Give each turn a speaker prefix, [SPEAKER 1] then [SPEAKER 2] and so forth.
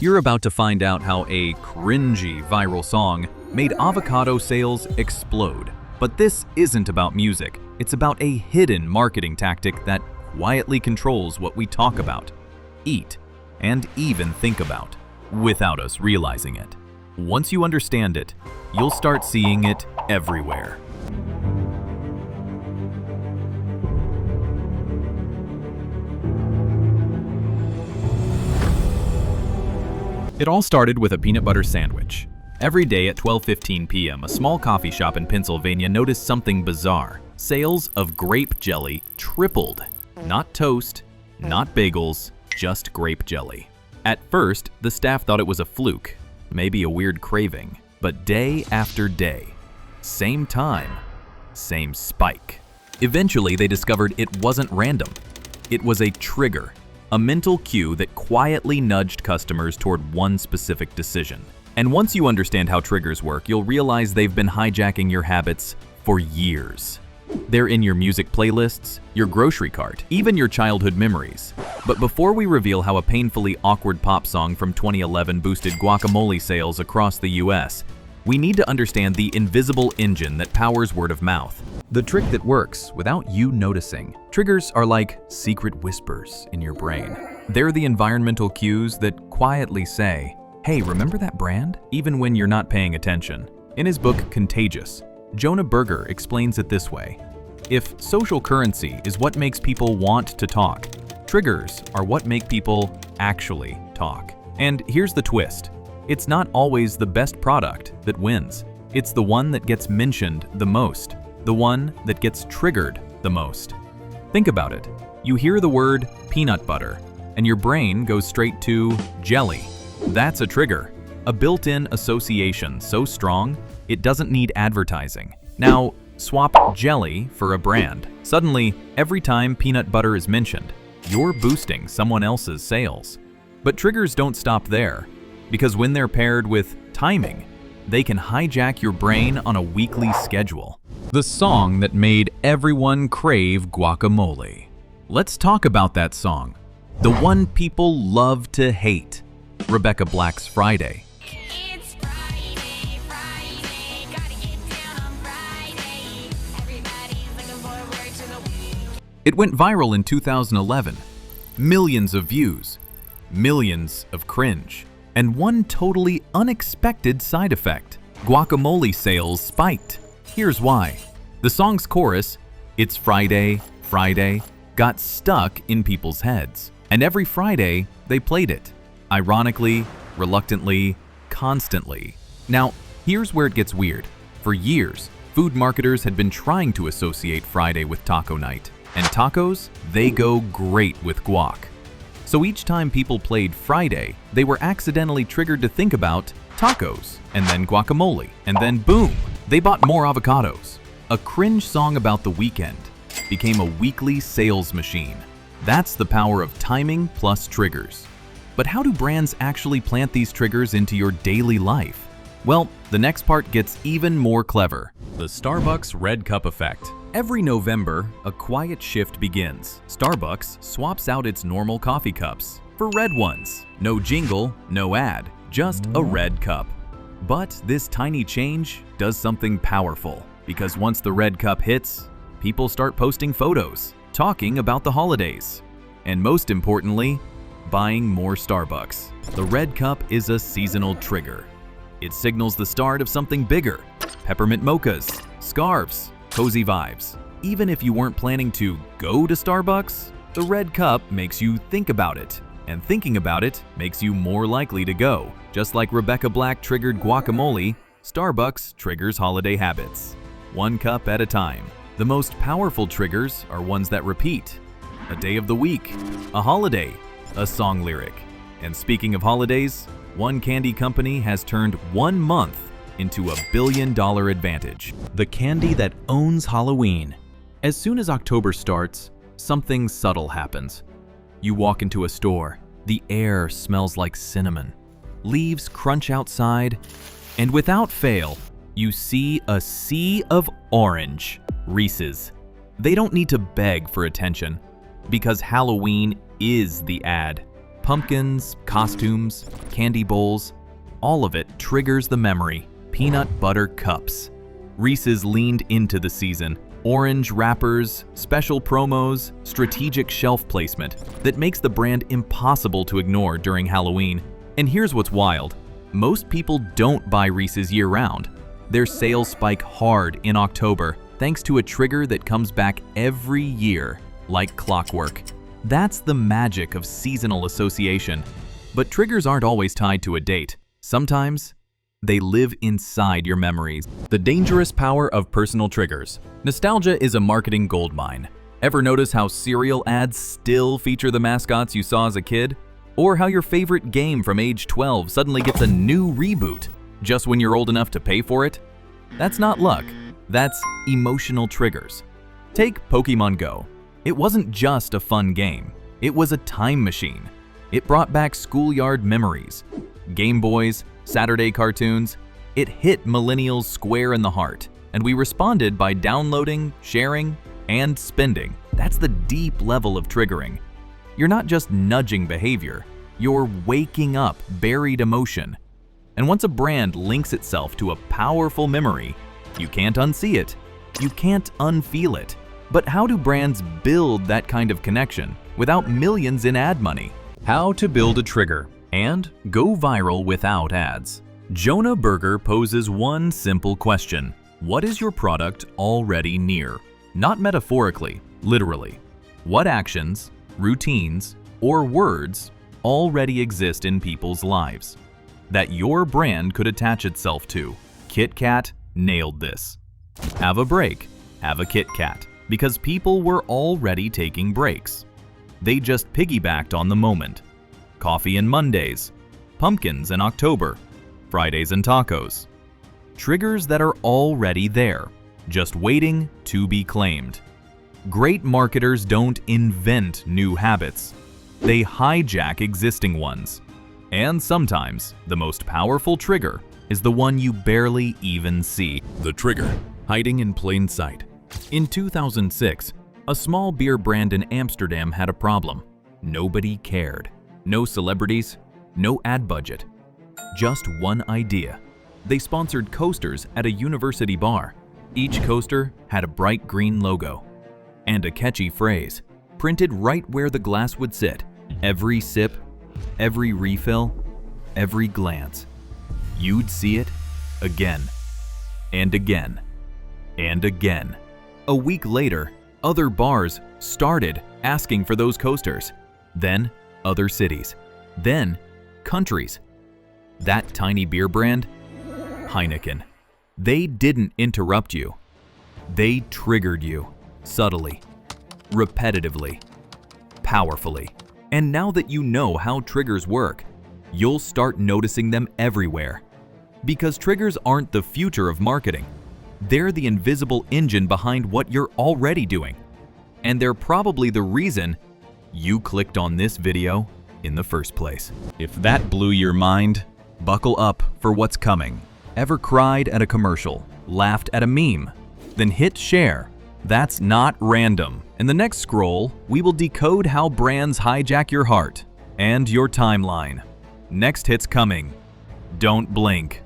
[SPEAKER 1] You're about to find out how a cringy viral song made avocado sales explode. But this isn't about music. It's about a hidden marketing tactic that quietly controls what we talk about, eat, and even think about, without us realizing it. Once you understand it, you'll start seeing it everywhere. It all started with a peanut butter sandwich. Every day at 12:15 p.m., a small coffee shop in Pennsylvania noticed something bizarre. Sales of grape jelly tripled. Not toast, not bagels, just grape jelly. At first, the staff thought it was a fluke, maybe a weird craving. But day after day, same time, same spike. Eventually, they discovered it wasn't random. It was a trigger. A mental cue that quietly nudged customers toward one specific decision. And once you understand how triggers work, you'll realize they've been hijacking your habits for years. They're in your music playlists, your grocery cart, even your childhood memories. But before we reveal how a painfully awkward pop song from 2011 boosted guacamole sales across the US, we need to understand the invisible engine that powers word of mouth. The trick that works without you noticing. Triggers are like secret whispers in your brain. They're the environmental cues that quietly say, "Hey, remember that brand?" Even when you're not paying attention. In his book, Contagious, Jonah Berger explains it this way. If social currency is what makes people want to talk, triggers are what make people actually talk. And here's the twist. It's not always the best product that wins. It's the one that gets mentioned the most, the one that gets triggered the most. Think about it. You hear the word peanut butter, and your brain goes straight to jelly. That's a trigger, a built-in association so strong, it doesn't need advertising. Now, swap jelly for a brand. Suddenly, every time peanut butter is mentioned, you're boosting someone else's sales. But triggers don't stop there. Because when they're paired with timing, they can hijack your brain on a weekly schedule. The song that made everyone crave guacamole. Let's talk about that song. The one people love to hate. Rebecca Black's Friday.
[SPEAKER 2] It's Friday, Friday, gotta get down on Friday. Everybody's looking forward to the week.
[SPEAKER 1] It went viral in 2011. Millions of views, millions of cringe. And one totally unexpected side effect. Guacamole sales spiked. Here's why. The song's chorus, "It's Friday, Friday," got stuck in people's heads. And every Friday, they played it. Ironically, reluctantly, constantly. Now, here's where it gets weird. For years, food marketers had been trying to associate Friday with taco night. And tacos, they go great with guac. So each time people played Friday, they were accidentally triggered to think about tacos, and then guacamole, and then boom, they bought more avocados. A cringe song about the weekend became a weekly sales machine. That's the power of timing plus triggers. But how do brands actually plant these triggers into your daily life? Well, the next part gets even more clever. The Starbucks Red Cup Effect. Every November, a quiet shift begins. Starbucks swaps out its normal coffee cups for red ones. No jingle, no ad, just a red cup. But this tiny change does something powerful, because once the red cup hits, people start posting photos, talking about the holidays, and most importantly, buying more Starbucks. The red cup is a seasonal trigger. It signals the start of something bigger. Peppermint mochas, scarves, cozy vibes. Even if you weren't planning to go to Starbucks, the red cup makes you think about it. And thinking about it makes you more likely to go. Just like Rebecca Black triggered guacamole, Starbucks triggers holiday habits. One cup at a time. The most powerful triggers are ones that repeat. A day of the week, a holiday, a song lyric. And speaking of holidays, one candy company has turned 1 month into $1 billion advantage. The candy that owns Halloween. As soon as October starts, something subtle happens. You walk into a store, the air smells like cinnamon. Leaves crunch outside, and without fail, you see a sea of orange. Reese's. They don't need to beg for attention, because Halloween is the ad. Pumpkins, costumes, candy bowls, all of it triggers the memory. Peanut butter cups. Reese's leaned into the season. Orange wrappers, special promos, strategic shelf placement that makes the brand impossible to ignore during Halloween. And here's what's wild. Most people don't buy Reese's year-round. Their sales spike hard in October thanks to a trigger that comes back every year, like clockwork. That's the magic of seasonal association. But triggers aren't always tied to a date. Sometimes they live inside your memories. The dangerous power of personal triggers. Nostalgia is a marketing goldmine. Ever notice how cereal ads still feature the mascots you saw as a kid? Or how your favorite game from age 12 suddenly gets a new reboot just when you're old enough to pay for it? That's not luck. That's emotional triggers. Take Pokémon Go. It wasn't just a fun game. It was a time machine. It brought back schoolyard memories. Game Boys, Saturday cartoons. It hit millennials square in the heart, and we responded by downloading, sharing, and spending. That's the deep level of triggering. You're not just nudging behavior, you're waking up buried emotion. And once a brand links itself to a powerful memory, you can't unsee it, you can't unfeel it. But how do brands build that kind of connection without millions in ad money? How to build a trigger and go viral without ads. Jonah Berger poses one simple question. What is your product already near? Not metaphorically, literally. What actions, routines, or words already exist in people's lives that your brand could attach itself to? Kit Kat nailed this. Have a break, have a Kit Kat, because people were already taking breaks. They just piggybacked on the moment. Coffee and Mondays, pumpkins in October, Fridays and tacos. Triggers that are already there, just waiting to be claimed. Great marketers don't invent new habits. They hijack existing ones. And sometimes, the most powerful trigger is the one you barely even see. The trigger, hiding in plain sight. In 2006, a small beer brand in Amsterdam had a problem. Nobody cared. No celebrities, no ad budget. Just one idea. They sponsored coasters at a university bar. Each coaster had a bright green logo and a catchy phrase printed right where the glass would sit. Every sip, every refill, every glance. You'd see it again and again and again. A week later, other bars started asking for those coasters. Then, other cities. Then, countries. That tiny beer brand, Heineken. They didn't interrupt you. They triggered you, subtly, repetitively, powerfully. And now that you know how triggers work, you'll start noticing them everywhere. Because triggers aren't the future of marketing. They're the invisible engine behind what you're already doing. And they're probably the reason you clicked on this video in the first place. If that blew your mind, buckle up for what's coming. Ever cried at a commercial, laughed at a meme? Then hit share. That's not random. In the next scroll, we will decode how brands hijack your heart and your timeline. Next hit's coming. Don't blink.